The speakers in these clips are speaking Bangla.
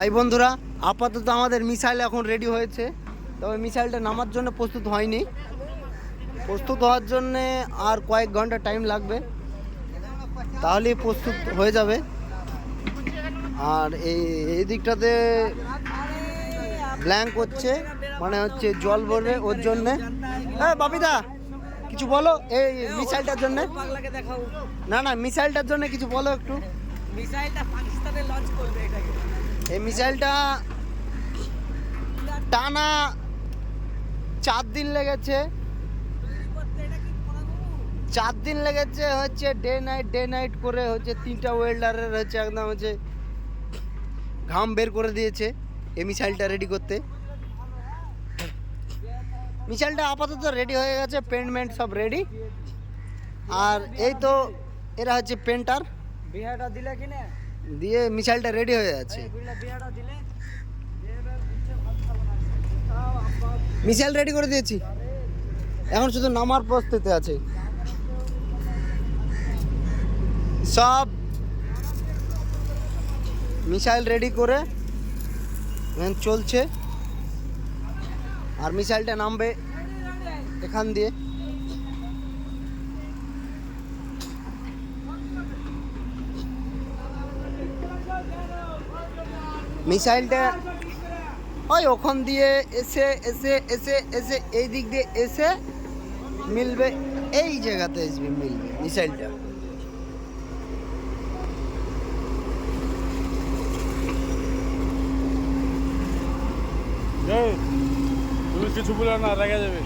ভাই বন্ধুরা, আপাতত আমাদের মিসাইল এখন রেডি হয়েছে, তবে মিসাইলটা নামার জন্য প্রস্তুত হয়নি। প্রস্তুত হওয়ার জন্যে আর কয়েক ঘন্টা টাইম লাগবে, তাহলেই প্রস্তুত হয়ে যাবে। আর এই দিকটাতে ব্ল্যাঙ্ক হচ্ছে, মানে হচ্ছে জল ভরবে, ওর জন্যে। হ্যাঁ বাপিদা, কিছু বলো এই মিসাইলটার জন্য। না না, মিসাইলটার জন্য কিছু বলো একটু। মিসাইলটা পাকিস্তানে লঞ্চ করবে এটাকে। এই মিসাইলটা টানা 4 দিন লেগেছে। 4 দিন লেগেছে হচ্ছে ডে নাইট করে, হচ্ছে 3টা ওয়েল্ডারের হচ্ছে একদম হচ্ছে ঘাম বের করে দিয়েছে এই মিসাইলটা রেডি করতে। মিসাইলটা আপাতত রেডি হয়ে গেছে, পেন্টমেন্ট সব রেডি। আর এই তো এরা হচ্ছে পেন্টার, বিহাটা দিলে কিনে দিয়ে মিসাইলটা রেডি হয়ে যাচ্ছে। বিহাটা দিলে মিসাইল রেডি করে দিয়েছি, এখন শুধু নামার প্রস্তুতি আছে। সব মিসাইল রেডি করে এখন চলছে, আর মিসাইলটা নামবে এখান দিয়ে। মিসাইলটা ওই ওখান দিয়ে এসে এসে এসে এসে এই দিক দিয়ে এসে মিলবে, এই জায়গাতে আসবে, মিলবে মিসাইলটা। তুমি কিছু বলে না, রেগে যাবে।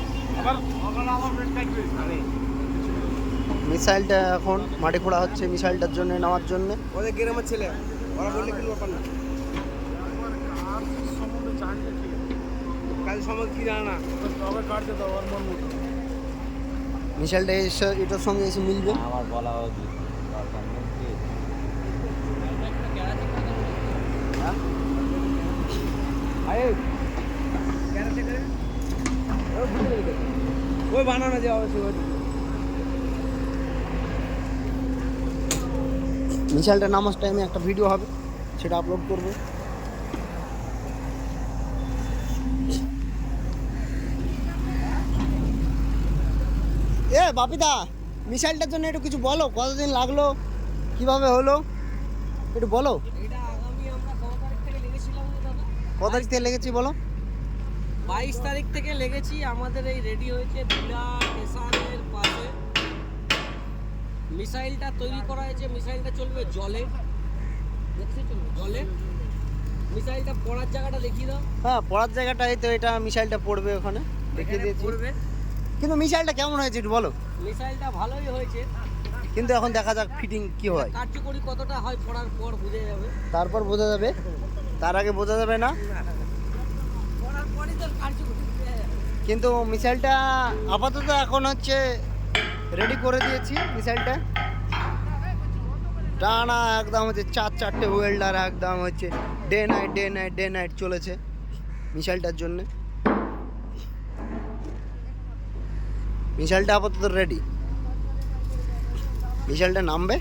মিসাইলটা এখন মাটি খোঁড়া হচ্ছে মিসাইলটার জন্য, নামার জন্য। ওদের গ্রামের ছেলে, ওরা বললে কি ব্যাপার না, কাল সময় কি জানা না, তবে কাটতে দাও ওর মন মতো। মিসাইলটা এসে এটার সঙ্গে এসে মিলবে। আমার বলা উচিত ওই বানানো যাওয়া হয়েছে। মিসাইলটা নামার টাইমে একটা ভিডিও হবে, সেটা আপলোড করবো। এ বাপিদা, মিসাইলটার জন্য একটু কিছু বলো, কতদিন লাগলো, কিভাবে হলো, একটু বলো। এটা আগামী আমরা কত তারিখ থেকে লেগেছিলাম দাদা? কত তারিখ থেকে লেগেছি বলো? 22 তারিখ থেকে লেগেছি। আমাদের এই রেডি হয়েছে ভিলা স্টেশনের পাশে। মিসাইলটা তৈরি করা হয়েছে, মিসাইলটা চলবে জলে, দেখতে চলবে জলে। মিসাইলটা পড়ার জায়গাটা দেখিয়ে দাও। হ্যাঁ, পড়ার জায়গাটা এই তো, এটা মিসাইলটা পড়বে ওখানে, দেখিয়ে দিয়েছি। পড়বে। কিন্তু মিসাইলটা কেমন হয়েছে একটু বলো। মিসাইলটা ভালোই হয়েছে, কিন্তু এখন দেখা যাক ফিটিং কি হয়, কার্যকরী কতটা হয় পড়ার পর বোঝা যাবে। তারপর বোঝা যাবে, তার আগে বোঝা যাবে না। পড়ার পরই তো কার্যকরী বোঝা যাবে। কিন্তু মিসাইলটা আপাতত এখন হচ্ছে রেডি করে দিয়েছি। মিসাইলটা টানা একদম হচ্ছে 4-4টে ওয়েল্ডার একদম হচ্ছে ডে নাইট চলেছে মিসাইলটার জন্য। মিসাইলটা আপাতত রেডি, মিসাইলটা নামবে।